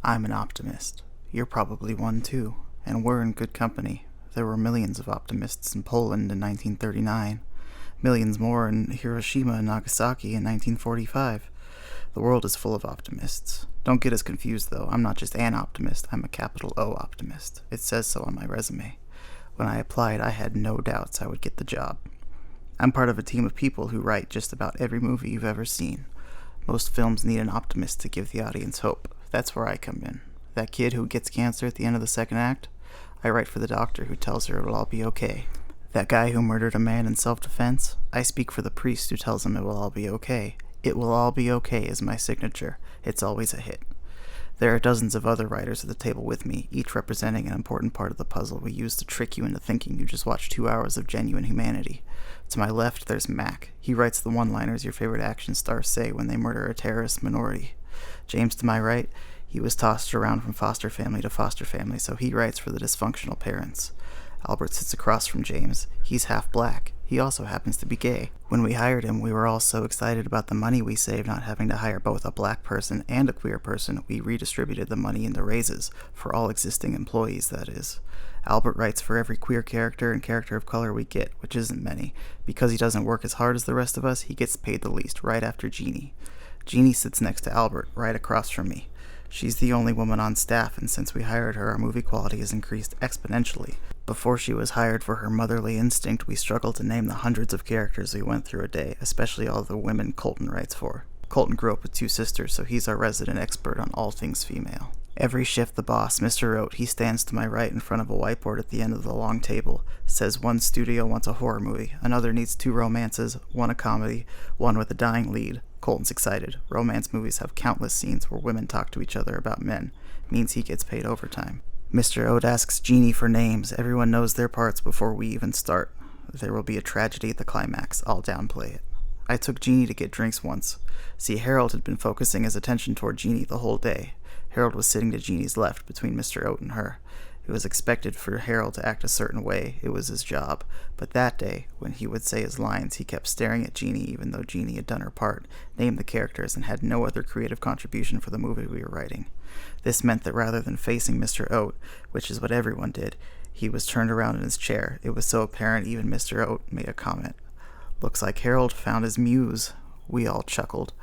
I'm an optimist. You're probably one too, and we're in good company. There were millions of optimists in Poland in 1939, millions more in Hiroshima and Nagasaki in 1945. The world is full of optimists. Don't get us confused though, I'm not just an optimist, I'm a capital O optimist. It says so on my resume. When I applied, I had no doubts I would get the job. I'm part of a team of people who write just about every movie you've ever seen. Most films need an optimist to give the audience hope. That's where I come in. That kid who gets cancer at the end of the second act? I write for the doctor who tells her it'll all be okay. That guy who murdered a man in self-defense? I speak for the priest who tells him it will all be okay. It will all be okay is my signature. It's always a hit. There are dozens of other writers at the table with me, each representing an important part of the puzzle we use to trick you into thinking you just watched 2 hours of genuine humanity. To my left, there's Mac. He writes the one-liners your favorite action stars say when they murder a terrorist minority. James, to my right, he was tossed around from foster family to foster family, so he writes for the dysfunctional parents. Albert sits across from James. He's half black. He also happens to be gay. When we hired him, we were all so excited about the money we saved not having to hire both a black person and a queer person, we redistributed the money into raises, for all existing employees, that is. Albert writes for every queer character and character of color we get, which isn't many. Because he doesn't work as hard as the rest of us, he gets paid the least, right after Jeannie. Jeannie sits next to Albert, right across from me. She's the only woman on staff, and since we hired her, our movie quality has increased exponentially. Before she was hired for her motherly instinct, we struggled to name the hundreds of characters we went through a day, especially all the women Colton writes for. Colton grew up with 2 sisters, so he's our resident expert on all things female. Every shift the boss, Mr. Oat, he stands to my right in front of a whiteboard at the end of the long table, says one studio wants a horror movie, another needs 2 romances, one a comedy, one with a dying lead. Colton's excited. Romance movies have countless scenes where women talk to each other about men. Means he gets paid overtime. Mr. Oat asks Jeannie for names. Everyone knows their parts before we even start. There will be a tragedy at the climax. I'll downplay it. I took Jeannie to get drinks once. See, Harold had been focusing his attention toward Jeannie the whole day. Harold was sitting to Jeannie's left, between Mr. Oat and her. It was expected for Harold to act a certain way. It was his job. But that day, when he would say his lines, he kept staring at Jeannie even though Jeannie had done her part, named the characters, and had no other creative contribution for the movie we were writing. This meant that rather than facing Mr. Oat, which is what everyone did, he was turned around in his chair. It was so apparent even Mr. Oat made a comment. Looks like Harold found his muse. We all chuckled.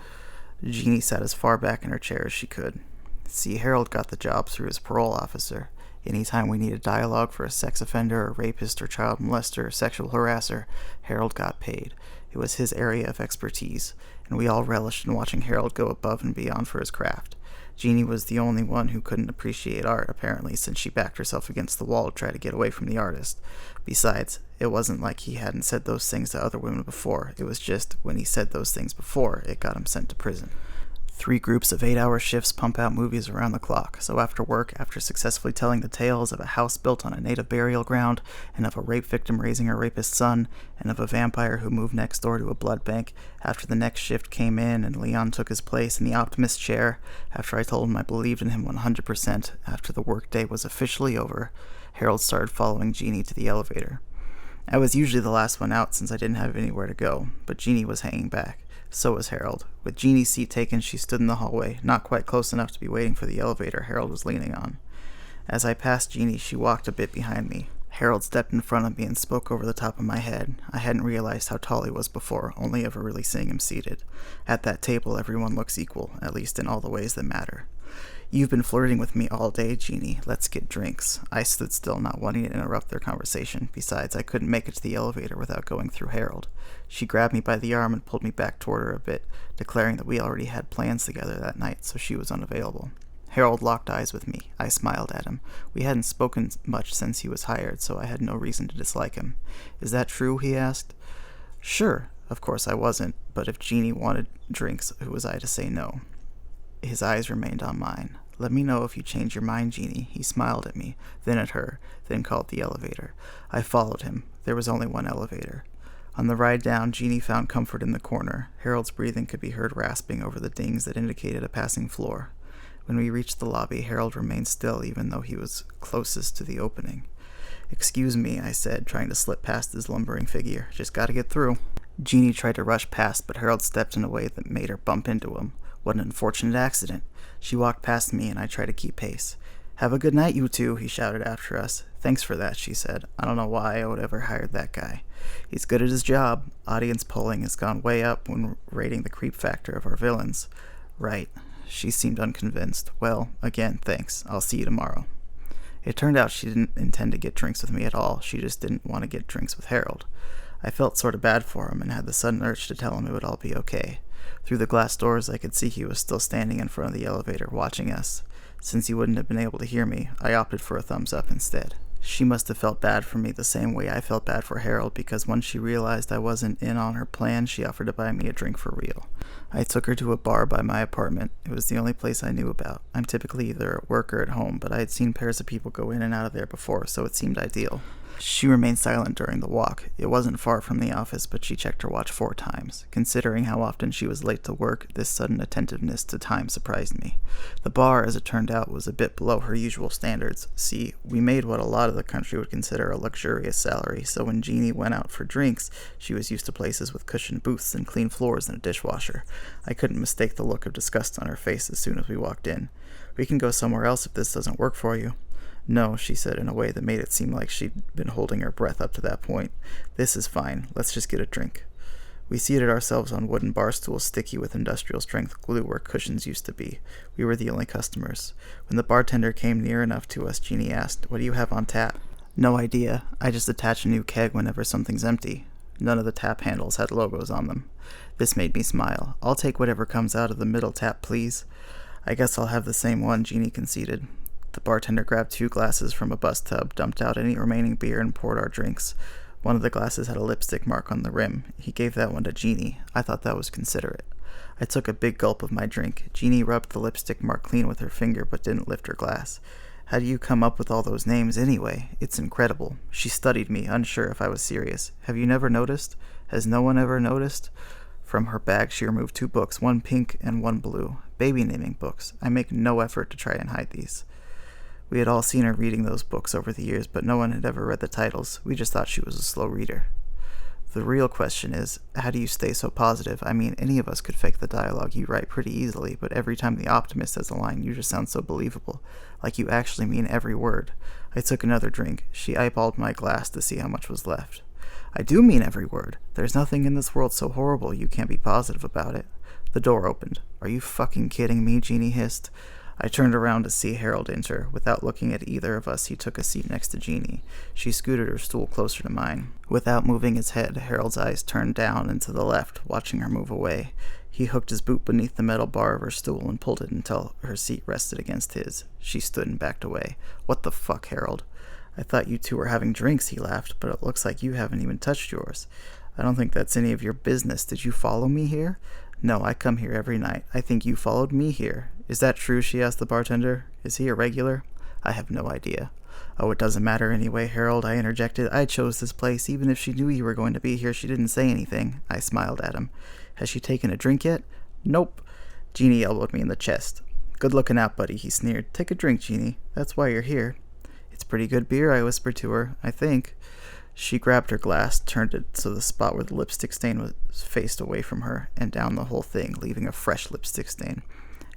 Jeannie sat as far back in her chair as she could. See, Harold got the job through his parole officer. Anytime we needed dialogue for a sex offender, a rapist, or child molester, or sexual harasser, Harold got paid. It was his area of expertise, and we all relished in watching Harold go above and beyond for his craft. Jeannie was the only one who couldn't appreciate art, apparently, since she backed herself against the wall to try to get away from the artist. Besides, it wasn't like he hadn't said those things to other women before. It was just, when he said those things before, it got him sent to prison. 3 groups of 8-hour shifts pump out movies around the clock, so after work, after successfully telling the tales of a house built on a native burial ground, and of a rape victim raising her rapist son, and of a vampire who moved next door to a blood bank, after the next shift came in and Leon took his place in the Optimist chair, after I told him I believed in him 100%, after the workday was officially over, Harold started following Jeannie to the elevator. I was usually the last one out since I didn't have anywhere to go, but Jeannie was hanging back. So was Harold. With Jeannie's seat taken, she stood in the hallway, not quite close enough to be waiting for the elevator Harold was leaning on. As I passed Jeannie, she walked a bit behind me. Harold stepped in front of me and spoke over the top of my head. I hadn't realized how tall he was before, only ever really seeing him seated. At that table, everyone looks equal, at least in all the ways that matter. You've been flirting with me all day, Jeannie. Let's get drinks. I stood still, not wanting to interrupt their conversation. Besides, I couldn't make it to the elevator without going through Harold. She grabbed me by the arm and pulled me back toward her a bit, declaring that we already had plans together that night, so she was unavailable. Harold locked eyes with me. I smiled at him. We hadn't spoken much since he was hired, so I had no reason to dislike him. Is that true? He asked. Sure. Of course I wasn't, but if Jeannie wanted drinks, who was I to say no? His eyes remained on mine. Let me know if you change your mind, Jeannie. He smiled at me, then at her, then called the elevator. I followed him. There was only one elevator. On the ride down, Jeannie found comfort in the corner. Harold's breathing could be heard rasping over the dings that indicated a passing floor. When we reached the lobby, Harold remained still even though he was closest to the opening. Excuse me, I said, trying to slip past his lumbering figure. Just gotta get through. Jeannie tried to rush past, but Harold stepped in a way that made her bump into him. What an unfortunate accident. She walked past me, and I tried to keep pace. Have a good night, you two, he shouted after us. Thanks for that, she said. I don't know why I would ever hired that guy. He's good at his job. Audience polling has gone way up when rating the creep factor of our villains. Right. She seemed unconvinced. Well, again, thanks. I'll see you tomorrow. It turned out she didn't intend to get drinks with me at all. She just didn't want to get drinks with Harold. I felt sort of bad for him and had the sudden urge to tell him it would all be okay. Through the glass doors, I could see he was still standing in front of the elevator, watching us. Since he wouldn't have been able to hear me, I opted for a thumbs up instead. She must have felt bad for me the same way I felt bad for Harold, because once she realized I wasn't in on her plan, she offered to buy me a drink for real. I took her to a bar by my apartment. It was the only place I knew about. I'm typically either at work or at home, but I had seen pairs of people go in and out of there before, so it seemed ideal. She remained silent during the walk. It wasn't far from the office, but she checked her watch 4 times. Considering how often she was late to work, this sudden attentiveness to time surprised me. The bar, as it turned out, was a bit below her usual standards. See, we made what a lot of the country would consider a luxurious salary, so when Jeannie went out for drinks, she was used to places with cushioned booths and clean floors and a dishwasher. I couldn't mistake the look of disgust on her face as soon as we walked in. We can go somewhere else if this doesn't work for you. No, she said in a way that made it seem like she'd been holding her breath up to that point. This is fine. Let's just get a drink. We seated ourselves on wooden bar stools sticky with industrial-strength glue where cushions used to be. We were the only customers. When the bartender came near enough to us, Jeannie asked, "What do you have on tap?" No idea. I just attach a new keg whenever something's empty. None of the tap handles had logos on them. This made me smile. I'll take whatever comes out of the middle tap, please. I guess I'll have the same one, Jeannie conceded. The bartender grabbed 2 glasses from a bus tub, dumped out any remaining beer, and poured our drinks. One of the glasses had a lipstick mark on the rim. He gave that one to Jeannie. I thought that was considerate. I took a big gulp of my drink. Jeannie rubbed the lipstick mark clean with her finger, but didn't lift her glass. How do you come up with all those names anyway? It's incredible. She studied me, unsure if I was serious. Have you never noticed? Has no one ever noticed? From her bag, she removed 2 books, one pink and one blue. Baby naming books. I make no effort to try and hide these. We had all seen her reading those books over the years, but no one had ever read the titles. We just thought she was a slow reader. The real question is, how do you stay so positive? I mean, any of us could fake the dialogue you write pretty easily, but every time the Optimist says a line, you just sound so believable, like you actually mean every word. I took another drink. She eyeballed my glass to see how much was left. I do mean every word. There's nothing in this world so horrible you can't be positive about it. The door opened. Are you fucking kidding me? Jeannie hissed. I turned around to see Harold enter. Without looking at either of us, he took a seat next to Jeannie. She scooted her stool closer to mine. Without moving his head, Harold's eyes turned down and to the left, watching her move away. He hooked his boot beneath the metal bar of her stool and pulled it until her seat rested against his. She stood and backed away. What the fuck, Harold? I thought you two were having drinks, he laughed, but it looks like you haven't even touched yours. I don't think that's any of your business. Did you follow me here? No, I come here every night. I think you followed me here. Is that true? She asked the bartender. Is he a regular? I have no idea. Oh, it doesn't matter anyway, Harold, I interjected. I chose this place. Even if she knew you were going to be here, she didn't say anything. I smiled at him. Has she taken a drink yet? Nope. Jeannie elbowed me in the chest. Good looking out, buddy, he sneered. Take a drink, Jeannie. That's why you're here. It's pretty good beer, I whispered to her. I think. She grabbed her glass, turned it so the spot where the lipstick stain was faced away from her, and down the whole thing, leaving a fresh lipstick stain.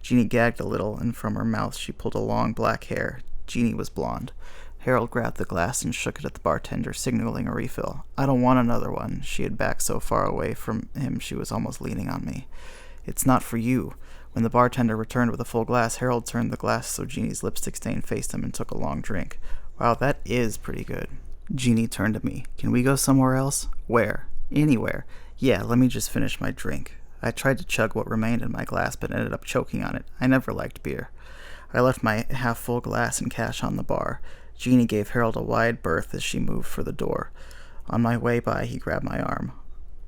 Jeannie gagged a little, and from her mouth she pulled a long black hair. Jeannie was blonde. Harold grabbed the glass and shook it at the bartender, signaling a refill. I don't want another one. She had backed so far away from him she was almost leaning on me. It's not for you. When the bartender returned with a full glass, Harold turned the glass so Jeannie's lipstick stain faced him and took a long drink. Wow, that is pretty good. Jeannie turned to me. Can we go somewhere else? Where? Anywhere. Yeah, let me just finish my drink. I tried to chug what remained in my glass, but ended up choking on it. I never liked beer. I left my half-full glass and cash on the bar. Jeannie gave Harold a wide berth as she moved for the door. On my way by, he grabbed my arm.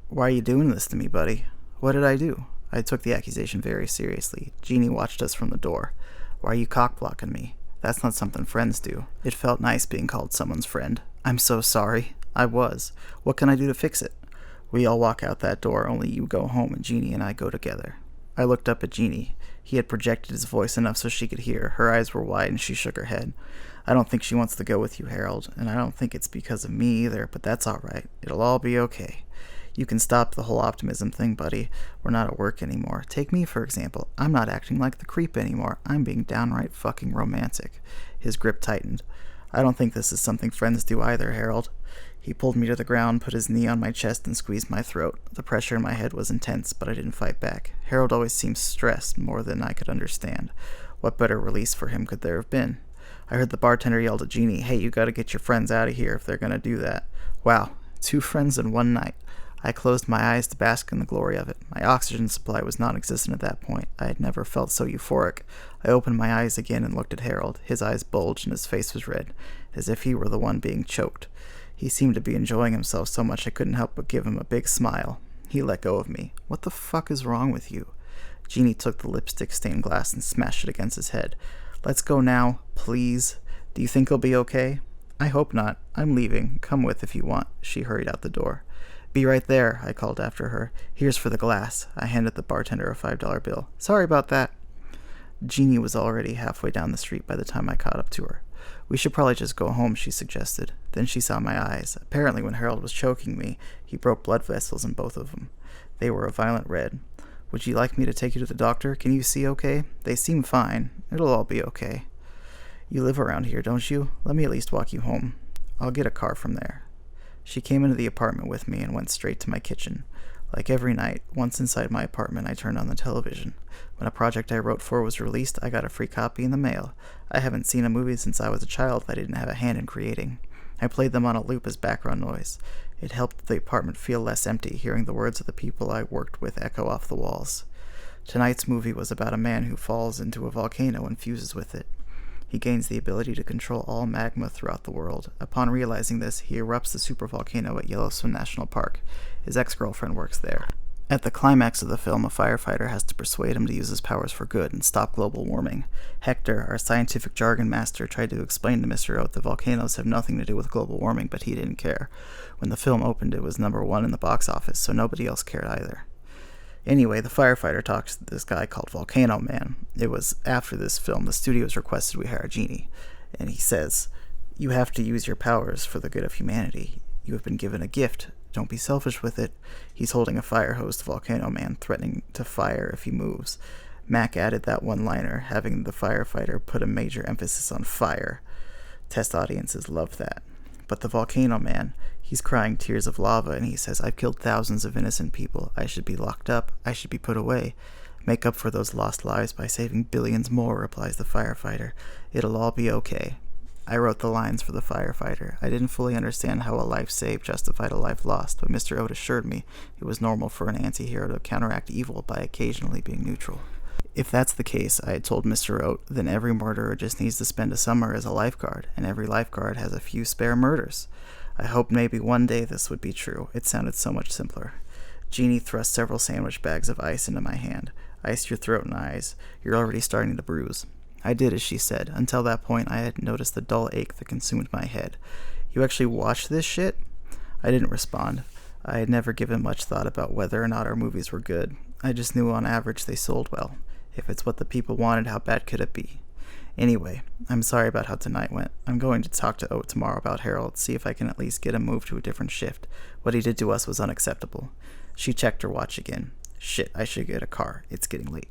Why are you doing this to me, buddy? What did I do? I took the accusation very seriously. Jeannie watched us from the door. Why are you cock-blocking me? That's not something friends do. It felt nice being called someone's friend. I'm so sorry. I was. What can I do to fix it? We all walk out that door, only you go home and Jeannie and I go together. I looked up at Jeannie. He had projected his voice enough so she could hear. Her eyes were wide and she shook her head. I don't think she wants to go with you, Harold, and I don't think it's because of me either, but that's all right. It'll all be okay. You can stop the whole optimism thing, buddy. We're not at work anymore. Take me, for example. I'm not acting like the creep anymore. I'm being downright fucking romantic. His grip tightened. I don't think this is something friends do either, Harold. He pulled me to the ground, put his knee on my chest, and squeezed my throat. The pressure in my head was intense, but I didn't fight back. Harold always seemed stressed more than I could understand. What better release for him could there have been? I heard the bartender yell to Jeannie, "Hey, you gotta get your friends out of here if they're gonna do that." Wow, 2 friends in one night. I closed my eyes to bask in the glory of it. My oxygen supply was non-existent at that point. I had never felt so euphoric. I opened my eyes again and looked at Harold. His eyes bulged and his face was red, as if he were the one being choked. He seemed to be enjoying himself so much I couldn't help but give him a big smile. He let go of me. "What the fuck is wrong with you?" Jeannie took the lipstick-stained glass and smashed it against his head. "Let's go now, please. Do you think he'll be okay?" "I hope not. I'm leaving. Come with if you want." She hurried out the door. "Be right there," I called after her. "Here's for the glass." I handed the bartender a $5 bill. "Sorry about that." Jeannie was already halfway down the street by the time I caught up to her. "We should probably just go home," she suggested. Then she saw my eyes. Apparently when Harold was choking me, he broke blood vessels in both of them. They were a violent red. "Would you like me to take you to the doctor? Can you see okay?" "They seem fine. It'll all be okay." "You live around here, don't you? Let me at least walk you home. I'll get a car from there." She came into the apartment with me and went straight to my kitchen. Like every night, once inside my apartment, I turned on the television. When a project I wrote for was released, I got a free copy in the mail. I haven't seen a movie since I was a child that I didn't have a hand in creating. I played them on a loop as background noise. It helped the apartment feel less empty, hearing the words of the people I worked with echo off the walls. Tonight's movie was about a man who falls into a volcano and fuses with it. He gains the ability to control all magma throughout the world. Upon realizing this, he erupts the supervolcano at Yellowstone National Park. His ex-girlfriend works there. At the climax of the film, a firefighter has to persuade him to use his powers for good and stop global warming. Hector, our scientific jargon master, tried to explain to Mr. Oat that volcanoes have nothing to do with global warming, but he didn't care. When the film opened, it was #1 in the box office, so nobody else cared either. Anyway, the firefighter talks to this guy called Volcano Man. It was after this film the studios requested we hire Jeannie, and he says, "You have to use your powers for the good of humanity. You have been given a gift. Don't be selfish with it." He's holding a fire hose to Volcano Man, threatening to fire if he moves. Mac added that one-liner, having the firefighter put a major emphasis on fire. Test audiences love that. But the Volcano Man, he's crying tears of lava, and he says, "I've killed thousands of innocent people. I should be locked up. I should be put away." "Make up for those lost lives by saving billions more," replies the firefighter. "It'll all be okay." I wrote the lines for the firefighter. I didn't fully understand how a life saved justified a life lost, but Mr. Oat assured me it was normal for an anti-hero to counteract evil by occasionally being neutral. If that's the case, I had told Mr. Oat, then every murderer just needs to spend a summer as a lifeguard, and every lifeguard has a few spare murders. I hoped maybe one day this would be true. It sounded so much simpler. Jeannie thrust several sandwich bags of ice into my hand. "Ice your throat and eyes. You're already starting to bruise." I did as she said. Until that point, I had noticed the dull ache that consumed my head. "You actually watched this shit?" I didn't respond. I had never given much thought about whether or not our movies were good. I just knew on average they sold well. If it's what the people wanted, how bad could it be? Anyway, I'm sorry about how tonight went. I'm going to talk to Oat tomorrow about Harold, see if I can at least get him moved to a different shift. What he did to us was unacceptable. She checked her watch again. Shit, I should get a car. It's getting late.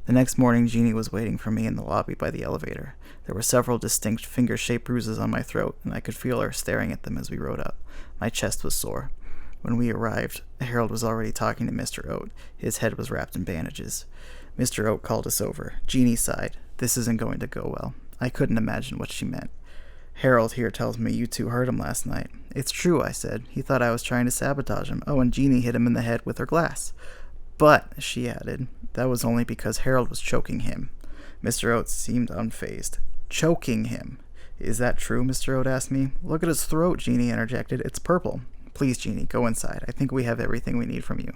The next morning, Jeannie was waiting for me in the lobby by the elevator. There were several distinct finger-shaped bruises on my throat, and I could feel her staring at them as we rode up. My chest was sore. When we arrived, Harold was already talking to Mr. Oat. His head was wrapped in bandages. Mr. Oat called us over. Jeannie sighed. "This isn't going to go well." I couldn't imagine what she meant. "Harold here tells me you two hurt him last night." "It's true," I said. "He thought I was trying to sabotage him. Oh, and Jeannie hit him in the head with her glass." "But," she added, "that was only because Harold was choking him." Mr. Oat seemed unfazed. "Choking him? Is that true?" Mr. Oat asked me. "Look at his throat," Jeannie interjected. "It's purple." "Please, Jeannie, go inside. I think we have everything we need from you."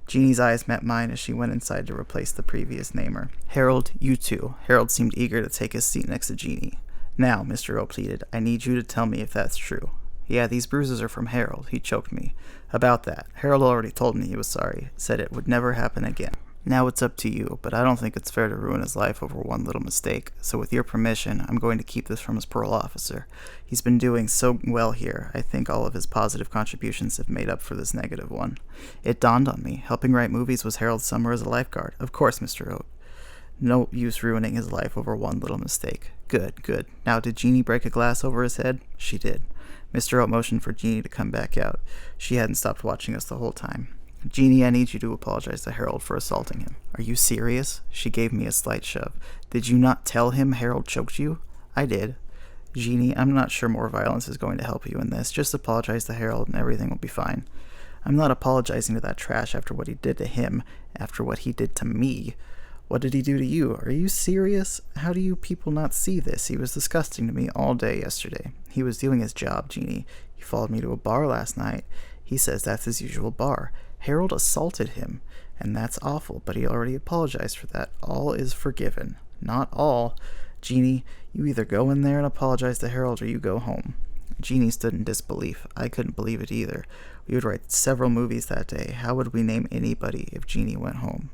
Jeannie's eyes met mine as she went inside to replace the previous namer. "Harold, you too." Harold seemed eager to take his seat next to Jeannie. "Now," Mr. Oat pleaded, "I need you to tell me if that's true." "Yeah, these bruises are from Harold. He choked me." "About that. Harold already told me he was sorry. Said it would never happen again." Now it's up to you, but I don't think it's fair to ruin his life over one little mistake. So with your permission, I'm going to keep this from his parole officer. He's been doing so well here. I think all of his positive contributions have made up for this negative one. It dawned on me. Helping write movies was Harold's summer as a lifeguard. Of course, Mr. Oat. No use ruining his life over one little mistake. Good, good. Now, did Jeannie break a glass over his head? She did. Mr. Oat motioned for Jeannie to come back out. She hadn't stopped watching us the whole time. Jeannie, I need you to apologize to Harold for assaulting him. Are you serious? She gave me a slight shove. Did you not tell him Harold choked you? I did. Jeannie, I'm not sure more violence is going to help you in this. Just apologize to Harold and everything will be fine. I'm not apologizing to that trash after what he did to him, after what he did to me. What did he do to you? Are you serious? How do you people not see this? He was disgusting to me all day yesterday. He was doing his job, Jeannie. He followed me to a bar last night. He says that's his usual bar. Harold assaulted him, and that's awful, but he already apologized for that. All is forgiven. Not all. Jeannie, you either go in there and apologize to Harold or you go home. Jeannie stood in disbelief. I couldn't believe it either. We would write several movies that day. How would we name anybody if Jeannie went home?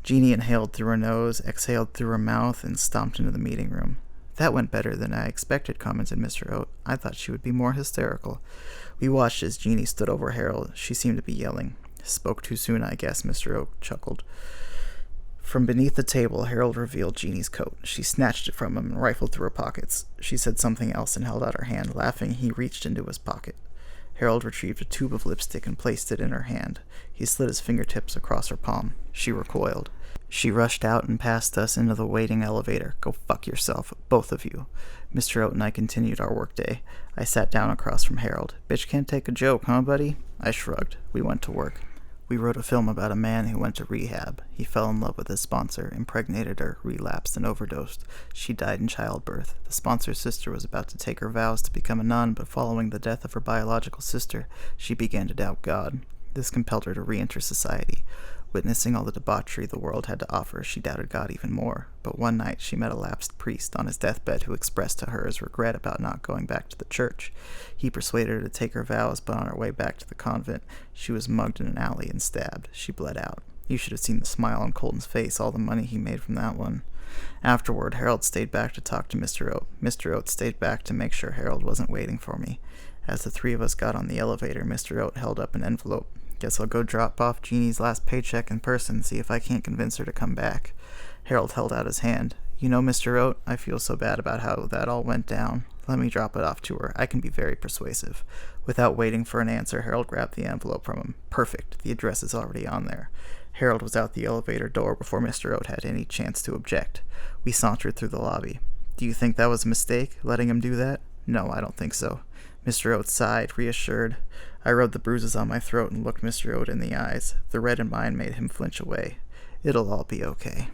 Jeannie inhaled through her nose, exhaled through her mouth, and stomped into the meeting room. That went better than I expected, commented Mr. Oat. I thought she would be more hysterical. We watched as Jeannie stood over Harold. She seemed to be yelling. Spoke too soon, I guess, Mr. Oak chuckled. From beneath the table, Harold revealed Jeannie's coat. She snatched it from him and rifled through her pockets. She said something else and held out her hand. Laughing, he reached into his pocket. Harold retrieved a tube of lipstick and placed it in her hand. He slid his fingertips across her palm. She recoiled. She rushed out and passed us into the waiting elevator. Go fuck yourself, both of you. Mr. Oat and I continued our workday. I sat down across from Harold. Bitch can't take a joke, huh, buddy? I shrugged. We went to work. We wrote a film about a man who went to rehab. He fell in love with his sponsor, impregnated her, relapsed, and overdosed. She died in childbirth. The sponsor's sister was about to take her vows to become a nun, but following the death of her biological sister, she began to doubt God. This compelled her to re-enter society. Witnessing all the debauchery the world had to offer, she doubted God even more. But one night she met a lapsed priest on his deathbed who expressed to her his regret about not going back to the church. He persuaded her to take her vows, but on her way back to the convent, she was mugged in an alley and stabbed. She bled out. You should have seen the smile on Colton's face, all the money he made from that one. Afterward, Harold stayed back to talk to Mr. Oat. Mr. Oat stayed back to make sure Harold wasn't waiting for me. As the three of us got on the elevator, Mr. Oat held up an envelope. Guess I'll go drop off Jeannie's last paycheck in person, see if I can't convince her to come back. Harold held out his hand. You know, Mr. Oat, I feel so bad about how that all went down. Let me drop it off to her. I can be very persuasive. Without waiting for an answer, Harold grabbed the envelope from him. Perfect. The address is already on there. Harold was out the elevator door before Mr. Oat had any chance to object. We sauntered through the lobby. Do you think that was a mistake, letting him do that? No, I don't think so. Mr. Oat sighed, reassured. I rubbed the bruises on my throat and looked Mr. Oat in the eyes. The red in mine made him flinch away. It'll all be okay.